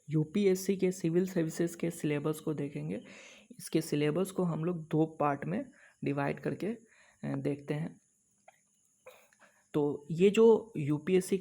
UPSC के civil services के syllabus को देखेंगे। इसके सिलेबस को हम लोग 2 पार्ट में डिवाइड करके देखते हैं। तो ये जो यूपीएससी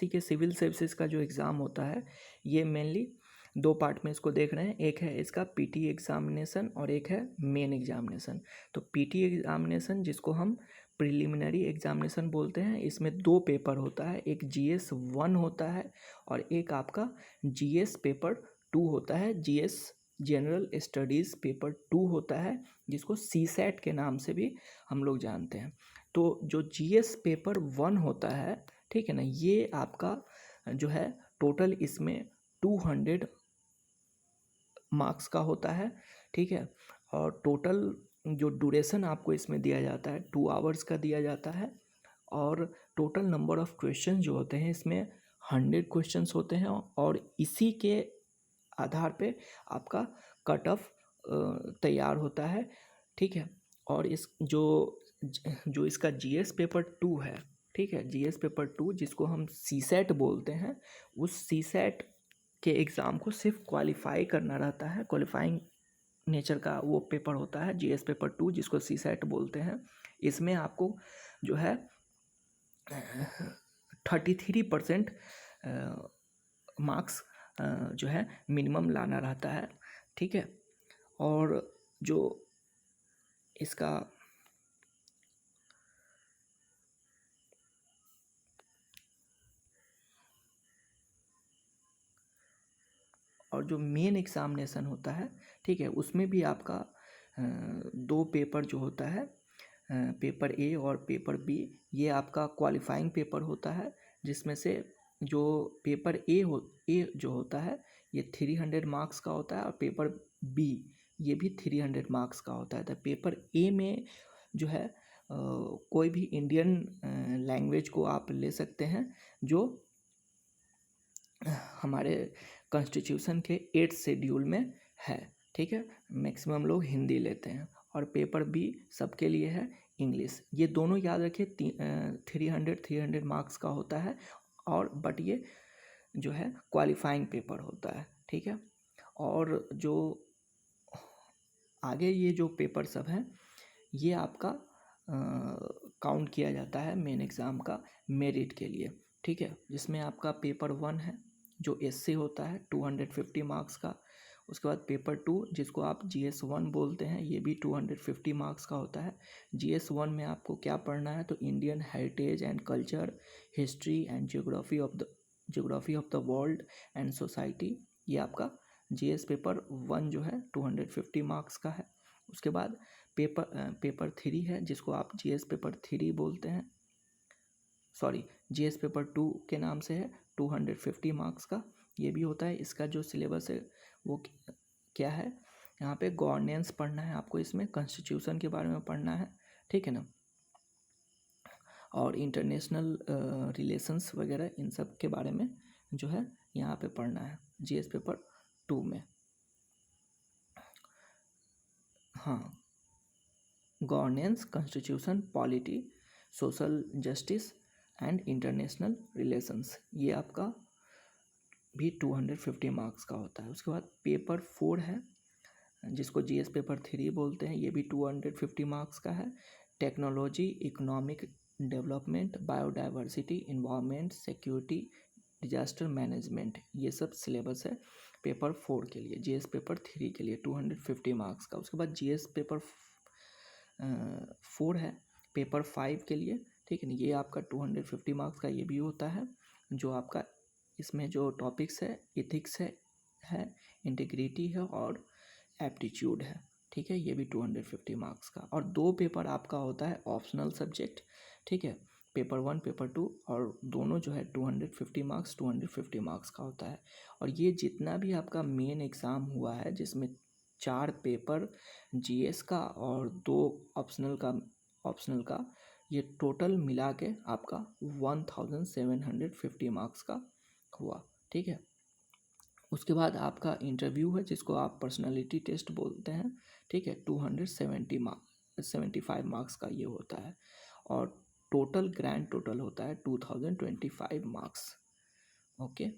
के सिविल सर्विसेज का जो एग्ज़ाम होता है, ये मेनली 2 पार्ट में इसको देख रहे हैं। एक है इसका पीटी एग्ज़ामिनेशन और एक है मेन एग्ज़ामिनेशन। तो पीटी एग्ज़ामिनेशन, जिसको हम प्रिलिमिनरी एग्ज़ामिनेशन बोलते हैं, इसमें 2 पेपर होता है। एक जीएस 1 होता है और एक आपका जीएस पेपर 2 होता है। जीएस जनरल स्टडीज़ पेपर 2 होता है, जिसको सीसैट के नाम से भी हम लोग जानते हैं। तो जो जीएस पेपर 1 होता है, ठीक है ना, ये आपका जो है टोटल इसमें 200 मार्क्स का होता है, ठीक है। और टोटल जो ड्यूरेशन आपको इसमें दिया जाता है 2 आवर्स का दिया जाता है। और टोटल नंबर ऑफ़ क्वेश्चन जो होते हैं इसमें 100 क्वेश्चंस होते हैं। और इसी के आधार पे आपका कट ऑफ तैयार होता है, ठीक है। और इस जो इसका जीएस पेपर 2 है, ठीक है, जीएस पेपर 2 जिसको हम सीसैट बोलते हैं, उस सीसैट के एग्ज़ाम को सिर्फ क्वालिफाई करना रहता है। क्वालिफाइंग नेचर का वो पेपर होता है जीएस पेपर 2, जिसको सीसैट बोलते हैं। इसमें आपको जो है 33% मार्क्स जो है मिनिमम लाना रहता है, ठीक है। और जो इसका और जो मेन एग्ज़ामिनेशन होता है, ठीक है, उसमें भी आपका 2 पेपर जो होता है, पेपर ए और पेपर बी, ये आपका क्वालिफाइंग पेपर होता है। जिसमें से जो पेपर ए जो होता है, ये 300 मार्क्स का होता है और पेपर बी ये भी 300 मार्क्स का होता है। तो पेपर ए में जो है कोई भी इंडियन लैंग्वेज को आप ले सकते हैं, जो हमारे कॉन्स्टिट्यूशन के 8th शेड्यूल में है, ठीक है। मैक्सिमम लोग हिंदी लेते हैं। और पेपर बी सबके लिए है इंग्लिश। ये दोनों याद रखिए, 300 मार्क्स का होता है। और बट ये जो है क्वालिफाइंग पेपर होता है, ठीक है। और जो आगे ये जो पेपर सब हैं, ये आपका काउंट किया जाता है मेन एग्ज़ाम का मेरिट के लिए, ठीक है। जिसमें आपका पेपर 1 है जो एससे होता है 250 मार्क्स का। उसके बाद पेपर 2, जिसको आप जीएस 1 बोलते हैं, ये भी 250 मार्क्स का होता है। जीएस 1 में आपको क्या पढ़ना है, तो Indian heritage and culture, history and geography of the world and society, ये आपका जीएस पेपर 1 जो है 250 मार्क्स का है। उसके बाद पेपर 3 है, जिसको आप जीएस पेपर 3 बोलते हैं, सॉरी, जीएस पेपर 2 के नाम से है, 250 मार्क्स का ये भी होता है। इसका जो सिलेबस है वो क्या है, यहाँ पे गवर्नेंस पढ़ना है आपको, इसमें कॉन्स्टिट्यूशन के बारे में पढ़ना है, ठीक है ना। और इंटरनेशनल रिलेशंस वगैरह इन सब के बारे में जो है यहाँ पे पढ़ना है जीएस पेपर 2 में। हाँ, governance, constitution, polity, social justice and international relations, ये आपका भी 250 मार्क्स का होता है। उसके बाद पेपर 4 है, जिसको जीएस पेपर 3 बोलते हैं, ये भी 250 मार्क्स का है। Technology, economic development, biodiversity, environment, security, disaster management, ये सब सिलेबस है पेपर 4 के लिए। जीएस पेपर 3 के लिए 250 मार्क्स का। उसके बाद जीएस पेपर 4 है पेपर 5 के लिए, ठीक है ना। ये आपका 250 मार्क्स का ये भी होता है। जो आपका इसमें जो टॉपिक्स है, इथिक्स है, इंटीग्रिटी है और एप्टीट्यूड है, ठीक है। ये भी 250 मार्क्स का। और 2 पेपर आपका होता है ऑप्शनल सब्जेक्ट, ठीक है, पेपर 1 पेपर 2, और दोनों जो है 250 मार्क्स का होता है। और ये जितना भी आपका मेन एग्ज़ाम हुआ है, जिसमें 4 पेपर जीएस का और 2 ऑप्शनल का, ये टोटल मिला के आपका 1750 मार्क्स का हुआ, ठीक है। उसके बाद आपका इंटरव्यू है, जिसको आप पर्सनालिटी टेस्ट बोलते हैं, ठीक है, 275 मार्क्स का ये होता है। और टोटल ग्रैंड टोटल होता है 2025 मार्क्स, ओके।